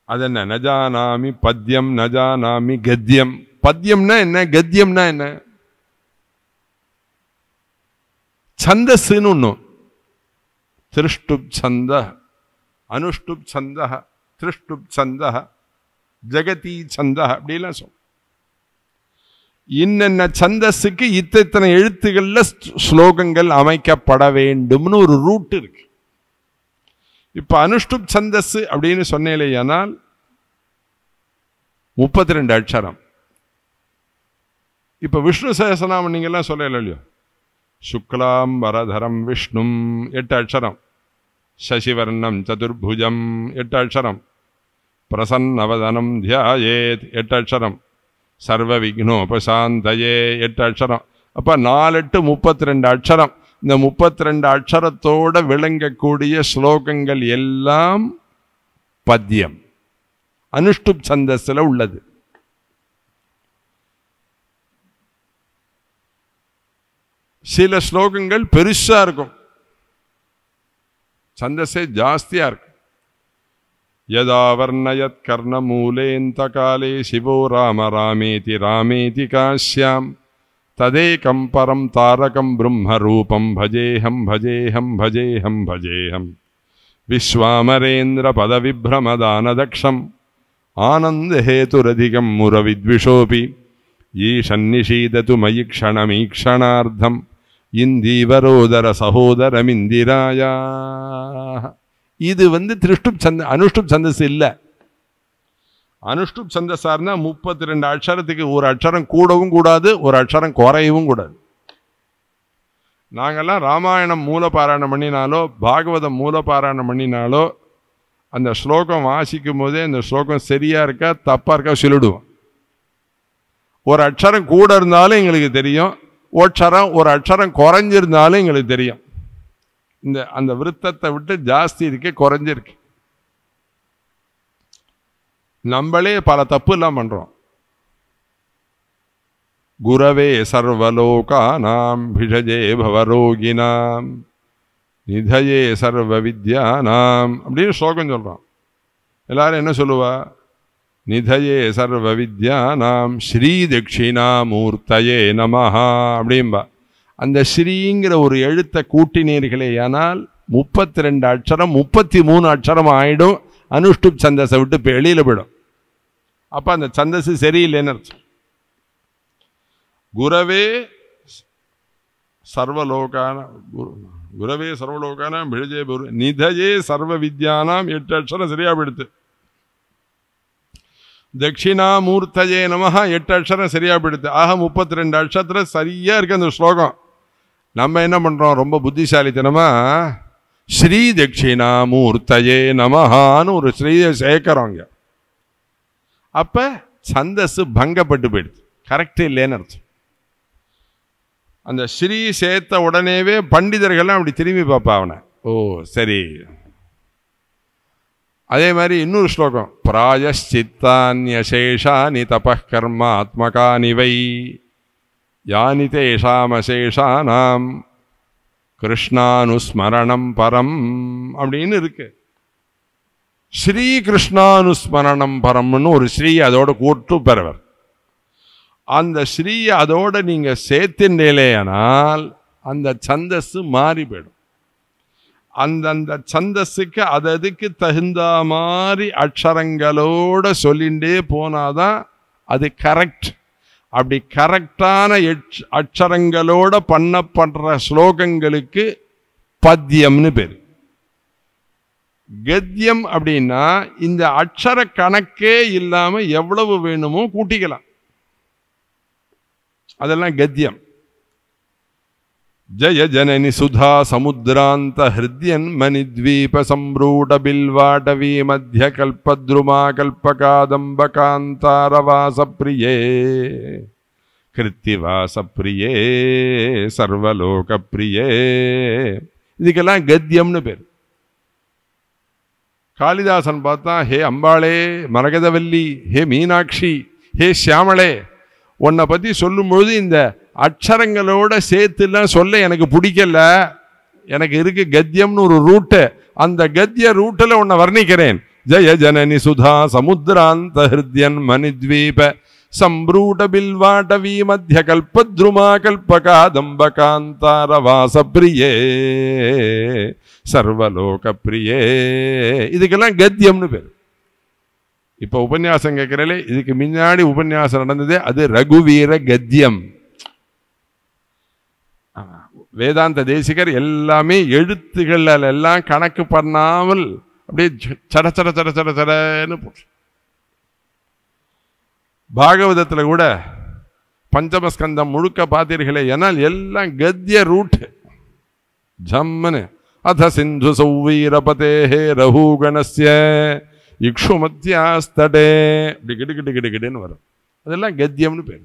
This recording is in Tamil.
அது என்ன? நஜானாமி பத்யம் நஜானாமி கத்யம். பத்யம்னா என்ன, கத்யம்னா என்ன? சந்தஸ்ன்னு ஒன்றும். திருஷ்டுப் சந்த, அனுஷ்டுப் சந்த, திருஷ்டுப் சந்த, ஜெகதி சந்த, அப்படிலாம் சொல்லும். இன்னென்ன சந்தஸுக்கு இத்தனை எழுத்துக்கள்ல ஸ்லோகங்கள் அமைக்கப்பட வேண்டும்னு ஒரு ரூட் இருக்கு. இப்ப அனுஷ்டுப் சந்தஸ் அப்படின்னு சொன்னேனால் 32 அட்சரம். இப்ப விஷ்ணு சஹஸ்ரநாமம் நீங்க எல்லாம் சொல்லல இல்லையோ? சுக்லாம் வரதரம் விஷ்ணும் 8 அட்சரம், சசிவர்ணம் சதுர்புஜம் 8 அட்சரம், பிரசன்னவதனம் தியாயேத் 8 அட்சரம், சர்வ விக்னோபசாந்தயே 8 அட்சரம். அப்ப 4 8 32 அட்சரம். இந்த 32 அட்சரத்தோட விளங்கக்கூடிய ஸ்லோகங்கள் எல்லாம் பத்யம், அனுஷ்டுப் சந்தஸ்ல உள்ளது. சில ஸ்லோகங்கள் பெருசா இருக்கும், சந்தஸே ஜாஸ்தியா இருக்கும். யதா வர்ணயத் கர்ண மூலேந்த காலே சிவோ ராம ராமேதி ராமேதி காஷ்யாம் ததேகம் பரம் தாரகம் பிரம்ம ரூபம் பஜேஹம் பஜேஹம் பஜேஹம் பஜேஹம் விஸ்வாமரேந்திர பத விப்ரமதானதக்ஷம் ஆனந்த ஹேதுரதிகம் முரவித்விஷோபி ஈஷன்னிஷீதது மயி க்ஷணமீக்ஷணார்த்தம் இந்தீவரோதர சகோதரமிந்திராயா. இது திருஷ்டுப் சந்த, அனுஷ்டுப் சந்தஸ் இல்லை. அனுஷ்டுப் சந்தஸா இருந்தா 32 அட்சரத்துக்கு ஒரு அட்சரம் கூடவும் கூடாது, ஒரு அட்சரம் குறையவும் கூடாது. நாங்கெல்லாம் ராமாயணம் மூலபாராயணம் பண்ணினாலோ பாகவதம் மூலபாராயணம் பண்ணினாலோ அந்த ஸ்லோகம் வாசிக்கும் போதே அந்த ஸ்லோகம் சரியா இருக்கா தப்பா இருக்கா சொல்லிடுவோம். ஒரு அட்சரம் கூட இருந்தாலும் எங்களுக்கு தெரியும், ஒரு அட்சரம் குறைஞ்சிருந்தாலும் எங்களுக்கு தெரியும். அந்த விருத்தத்தை விட்டு ஜாஸ்தி இருக்கு, குறைஞ்சிருக்கு. நம்மளே பல தப்பு எல்லாம் பண்றோம். குரவே சர்வலோகானாம் பிஷஜே பவரோகினாம் நிதயே சர்வ வித்யானாம் அப்படின்னு ஸ்லோகம் சொல்றோம். எல்லாரும் என்ன சொல்லுவா? நிதயே சர்வ வித்யானாம் ஸ்ரீ தட்சிணாமூர்த்தயே நமஹா அப்படின்பா. அந்த ஸ்ரீங்கிற ஒரு எழுத்தை கூட்டினீர்களே ஆனால் 32 அட்சரம் 33 அட்சரம் ஆயிடும். அனுஷ்டுப் சந்தஸை விட்டு வெளியில போயிடும். அப்ப அந்த சந்தஸ் சரியில்லைன்னு அர்த்தம். குரவே சர்வலோகான குரவே சர்வலோகானாம் பிழஜே நிதயே சர்வ வித்யானாம் 8 அட்சரம் சரியா போயிடுத்து. தட்சிணாமூர்த்தயே நமஹா 8 அட்சரம் சரியா போயிடுது. ஆக 32 அட்சரத்துல சரியா இருக்கு அந்த ஸ்லோகம். நம்ம என்ன பண்றோம்? ரொம்ப புத்திசாலித்தனமா ஸ்ரீ தட்சிணாமூர்த்தயே நமஹான்னு ஒரு ஸ்ரீயை சேர்க்கிறோங்க. அப்ப சந்தஸ் பங்கப்பட்டு போயிடுது, கரெக்ட் இல்லைன்னு அர்த்தம். அந்த ஸ்ரீ சேர்த்த உடனேவே பண்டிதர்கள்லாம் அப்படி திரும்பி பார்ப்பா அவனை. ஓ சரி. அதே மாதிரி இன்னொரு ஸ்லோகம், பிராயஷ்சித்தான்யசேஷானி தபகர்ம ஆத்மகானி வை யானி தேஷாமசேஷானாம் கிருஷ்ணானுஸ்மரணம் பரம் அப்படின்னு இருக்கு. ஸ்ரீ கிருஷ்ணானுஸ்மரணம் பரம்னு ஒரு ஸ்ரீ அதோட கூட்டு பெறவர். அந்த ஸ்ரீ அதோட நீங்க சேர்த்தின்றேனால் அந்த சந்தஸ் மாறி போயிடும். அந்தந்த சந்தஸுக்கு அதுக்கு தகுந்த மாதிரி அக்ஷரங்களோட சொல்லிண்டே போனாதான் அது கரெக்ட். அப்படி கரெக்டான அக்ஷரங்களோட பண்ணப்படுற ஸ்லோகங்களுக்கு பத்யம்னு பேரு. கத்யம் அப்படின்னா இந்த அக்ஷர கணக்கே இல்லாம எவ்வளவு வேணுமோ கூட்டிக்கலாம், அதெல்லாம் கத்யம். ஜய ஜனனி சுதா சமுத்ராந்த ஹிருத்யன் மணித்வீப சம்ரூட பில்வாடவி மத்திய கல்பத்ருமா கல்பகாதம்பகாந்தாரவாச பிரியே கிருத்திவாச பிரியே சர்வலோக பிரியே. இதுக்கெல்லாம் கத்யம்னு பேர். காளிதாசன் பார்த்தா, ஹே அம்பாளே மரகதவல்லி, ஹே மீனாட்சி, ஹே சியாமளே, உன்னை பத்தி சொல்லும்பொழுது இந்த அக்ஷரங்களோட சேர்த்துலாம் சொல்ல எனக்கு பிடிக்கல, எனக்கு இருக்கு கத்தியம்னு ஒரு ரூட்டு, அந்த கத்திய ரூட்டில் உன்னை வர்ணிக்கிறேன். ஜய ஜனனி சுதா சமுத்திராந்த ஹிருத்யன் மணித்வீப சம்ப்ரூட பில்வாடவி மத்திய கல்பத்ருமா கல்பகாதம்பகாந்தாரவாச பிரியே சர்வலோக பிரியே. இதுக்கெல்லாம் கத்தியம்னு பேர். இப்ப உபன்யாசம் கேட்கிறே, இதுக்கு முன்னாடி உபன்யாசம் நடந்ததே அது ரகுவீர கத்தியம். வேதாந்த தேசிகர் எல்லாமே எழுத்துக்கள் எல்லாம் கணக்கு பண்ணாமல் அப்படியே சட சட சட சட சடன்னு போட்டு. பாகவதத்துல கூட பஞ்சமஸ்கந்தம் முழுக்க பார்த்தீர்களே, ஏன்னால் எல்லாம் கத்திய ரூட். ஜம்மனு அத சிந்து சௌவீரபதே ரஹூகணஸ்ய இக்ஷுமத்யாஸ்தடே அப்படி கிடு கிடு கிடு கிடுன்னு வரும். அதெல்லாம் கத்தியம்னு பேர்.